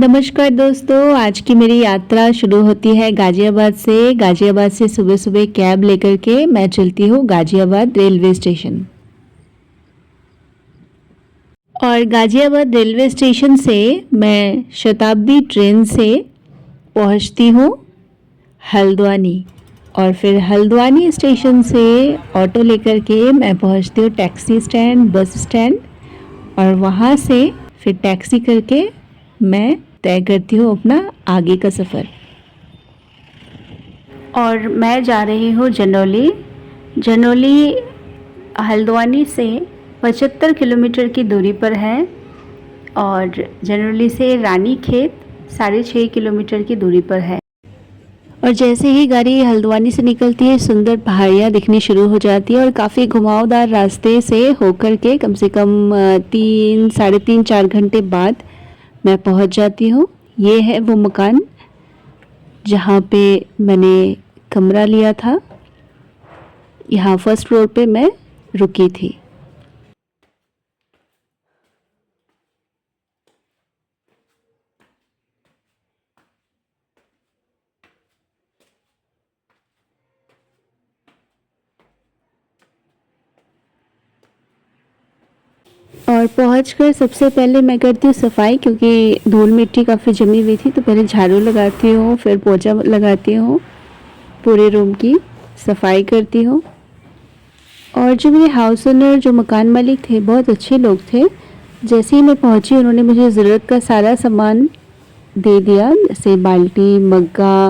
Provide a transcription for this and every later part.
नमस्कार दोस्तों, आज की मेरी यात्रा शुरू होती है गाज़ियाबाद से। गाज़ियाबाद से सुबह-सुबह कैब लेकर के मैं चलती हूँ गाज़ियाबाद रेलवे स्टेशन। और गाज़ियाबाद रेलवे स्टेशन से मैं शताब्दी ट्रेन से पहुँचती हूँ हल्द्वानी। और फिर हल्द्वानी स्टेशन से ऑटो लेकर के मैं पहुँचती हूँ टैक्सी स्टैंड, बस स्टैंड, और वहाँ से फिर टैक्सी करके मैं तय करती हूँ अपना आगे का सफ़र। और मैं जा रही हूँ जनौली। जनौली हल्द्वानी से 75 किलोमीटर की दूरी पर है और जनौली से रानीखेत 6.5 किलोमीटर की दूरी पर है। और जैसे ही गाड़ी हल्द्वानी से निकलती है सुंदर पहाड़ियाँ दिखनी शुरू हो जाती है और काफ़ी घुमावदार रास्ते से होकर के कम से कम 3-3.5-4 घंटे बाद मैं पहुंच जाती हूँ। ये है वो मकान जहाँ पे मैंने कमरा लिया था। यहाँ फर्स्ट फ्लोर पे मैं रुकी थी। और पहुंचकर सबसे पहले मैं करती हूँ सफाई, क्योंकि धूल मिट्टी काफ़ी जमी हुई थी। तो पहले झाड़ू लगाती हूँ, फिर पोछा लगाती हूँ, पूरे रूम की सफाई करती हूँ। और जो मेरे हाउस ओनर, जो मकान मालिक थे, बहुत अच्छे लोग थे। जैसे ही मैं पहुंची उन्होंने मुझे ज़रूरत का सारा सामान दे दिया, जैसे बाल्टी, मग्गा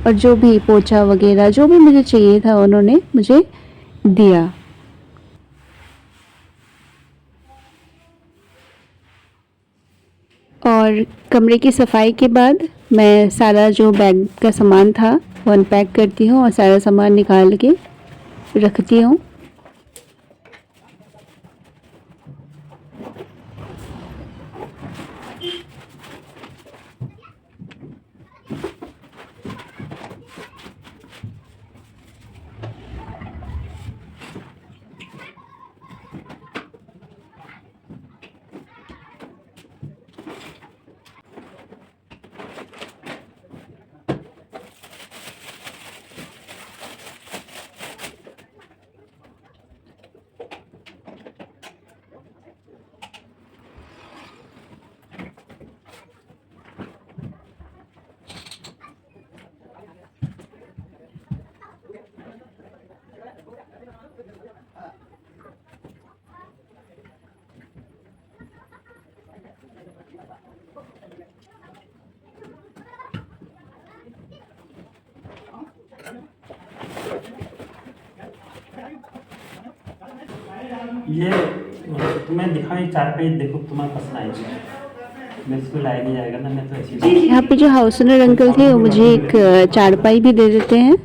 और जो भी पोछा वगैरह जो भी मुझे चाहिए था उन्होंने मुझे दिया। और कमरे की सफाई के बाद मैं सारा जो बैग का सामान था वो अनपैक करती हूँ और सारा सामान निकाल के रखती हूँ। ये तुम्हें दिखाई चारपाई, देखो तुम्हारे पसंद आएगी। मेरे से लाया नहीं जाएगा ना, मैं तो ऐसी यहाँ पे जो हाउस ओनर अंकल थे वो मुझे एक चारपाई भी दे देते हैं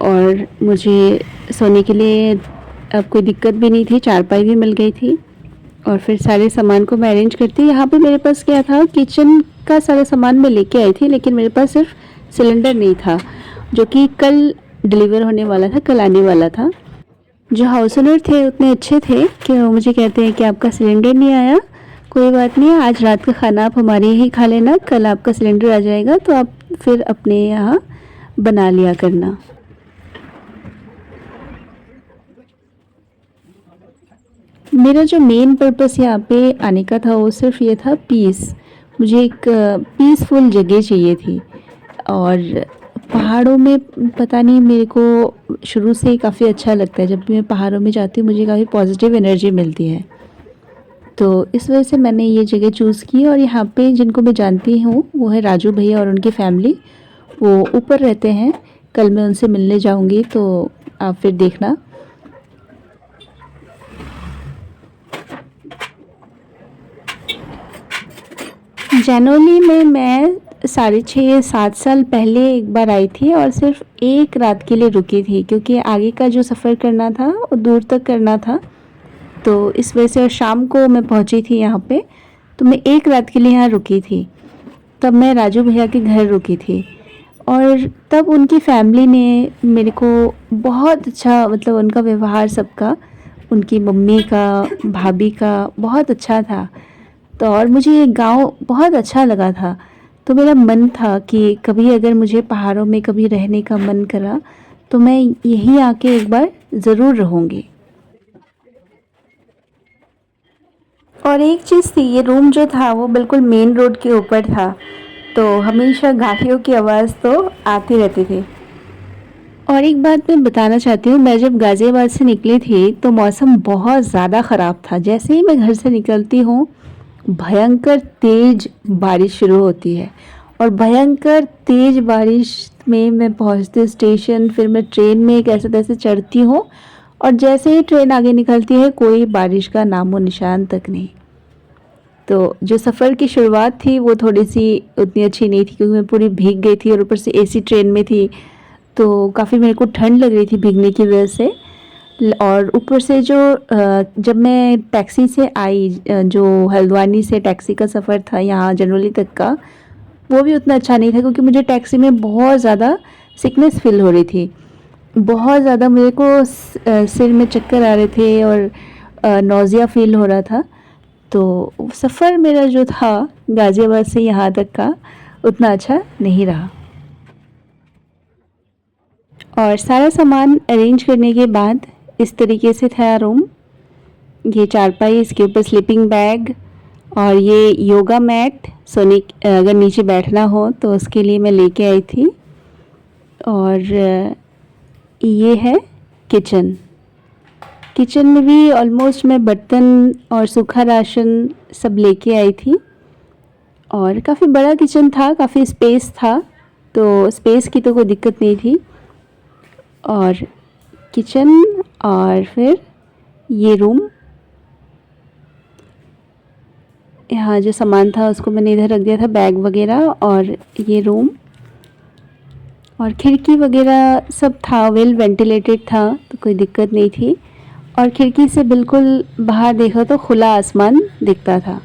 और मुझे सोने के लिए अब कोई दिक्कत भी नहीं थी, चारपाई भी मिल गई थी। और फिर सारे सामान को मैं अरेंज करती। यहाँ पे मेरे पास क्या था, किचन का सारा सामान मैं लेके आई थी, लेकिन मेरे पास सिर्फ सिलेंडर नहीं था, जो कि कल डिलीवर होने वाला था, कल आने वाला था। जो हाउस ओनर थे उतने अच्छे थे कि वो मुझे कहते हैं कि आपका सिलेंडर नहीं आया, कोई बात नहीं, आज रात का खाना आप हमारे ही खा लेना, कल आपका सिलेंडर आ जाएगा तो आप फिर अपने यहाँ बना लिया करना। मेरा जो मेन पर्पस यहाँ पे आने का था वो सिर्फ ये था, पीस। मुझे एक पीसफुल जगह चाहिए थी। और पहाड़ों में पता नहीं, मेरे को शुरू से ही काफ़ी अच्छा लगता है। जब भी मैं पहाड़ों में जाती हूँ मुझे काफ़ी पॉजिटिव एनर्जी मिलती है। तो इस वजह से मैंने ये जगह चूज़ की। और यहाँ पे जिनको मैं जानती हूँ वो है राजू भैया और उनकी फैमिली, वो ऊपर रहते हैं। कल मैं उनसे मिलने जाऊँगी तो आप फिर देखना। जनौली में मैं 6.5-7 साल पहले एक बार आई थी और सिर्फ एक रात के लिए रुकी थी, क्योंकि आगे का जो सफ़र करना था वो दूर तक करना था। तो इस वजह से, और शाम को मैं पहुंची थी यहाँ पे, तो मैं एक रात के लिए यहाँ रुकी थी। तब मैं राजू भैया के घर रुकी थी और तब उनकी फैमिली ने मेरे को बहुत अच्छा, मतलब उनका व्यवहार सबका, उनकी मम्मी का, भाभी का बहुत अच्छा था। तो और मुझे ये गांव बहुत अच्छा लगा था। तो मेरा मन था कि कभी अगर मुझे पहाड़ों में कभी रहने का मन करा तो मैं यहीं आके एक बार ज़रूर रहूँगी। और एक चीज़ थी, ये रूम जो था वो बिल्कुल मेन रोड के ऊपर था, तो हमेशा गाड़ियों की आवाज़ तो आती रहती थी। और एक बात मैं बताना चाहती हूँ, मैं जब गाज़ियाबाद से निकली थी तो मौसम बहुत ज़्यादा ख़राब था। जैसे ही मैं घर से निकलती हूँ भयंकर तेज़ बारिश शुरू होती है, और भयंकर तेज़ बारिश में मैं पहुँचती हूँ स्टेशन, फिर मैं ट्रेन में कैसे तैसे चढ़ती हूँ, और जैसे ही ट्रेन आगे निकलती है कोई बारिश का नामो निशान तक नहीं। तो जो सफ़र की शुरुआत थी वो थोड़ी सी उतनी अच्छी नहीं थी, क्योंकि मैं पूरी भीग गई थी और ऊपर से एसी ट्रेन में थी, तो काफ़ी मेरे को ठंड लग रही थी भीगने की वजह से। और ऊपर से जो जब मैं टैक्सी से आई, जो हल्द्वानी से टैक्सी का सफ़र था यहाँ जनरली तक का, वो भी उतना अच्छा नहीं था, क्योंकि मुझे टैक्सी में बहुत ज़्यादा सिकनेस फील हो रही थी। बहुत ज़्यादा मेरे को सिर में चक्कर आ रहे थे और नौज़िया फील हो रहा था। तो सफ़र मेरा जो था गाज़ियाबाद से यहाँ तक का उतना अच्छा नहीं रहा। और सारा सामान अरेंज करने के बाद इस तरीके से था रूम। ये चारपाई, इसके ऊपर स्लीपिंग बैग, और ये योगा मैट, सोने अगर नीचे बैठना हो तो उसके लिए मैं लेके आई थी। और ये है किचन। किचन में भी ऑलमोस्ट मैं बर्तन और सूखा राशन सब लेके आई थी। और काफ़ी बड़ा किचन था, काफ़ी स्पेस था, तो स्पेस की तो कोई दिक्कत नहीं थी। और किचन, और फिर ये रूम, यहाँ जो सामान था उसको मैंने इधर रख दिया था, बैग वगैरह, और ये रूम। और खिड़की वगैरह सब था, वेल वेंटिलेटेड था, तो कोई दिक्कत नहीं थी। और खिड़की से बिल्कुल बाहर देखो तो खुला आसमान दिखता था।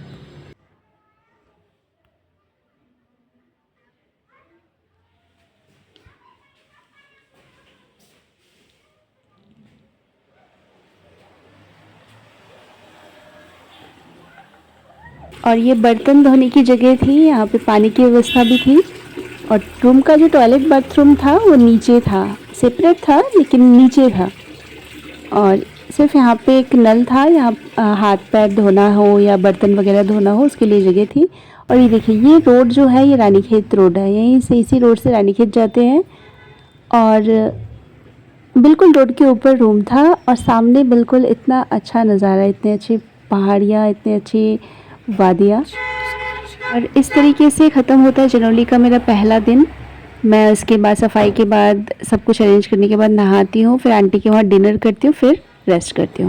और ये बर्तन धोने की जगह थी, यहाँ पे पानी की व्यवस्था भी थी। और रूम का जो टॉयलेट बाथरूम था वो नीचे था, सेपरेट था लेकिन नीचे था। और सिर्फ यहाँ पे एक नल था, यहाँ हाथ पैर धोना हो या बर्तन वगैरह धोना हो उसके लिए जगह थी। और ये देखिए, ये रोड जो है ये रानीखेत रोड है, यहीं से इसी रोड से रानीखेत जाते हैं। और बिल्कुल रोड के ऊपर रूम था, और सामने बिल्कुल इतना अच्छा नज़ारा, इतने अच्छी पहाड़ियाँ, इतने अच्छी वादियाँ। और इस तरीके से ख़त्म होता है जनौली का मेरा पहला दिन। मैं उसके बाद सफाई के बाद सब कुछ अरेंज करने के बाद नहाती हूँ, फिर आंटी के वहाँ डिनर करती हूँ, फिर रेस्ट करती हूँ।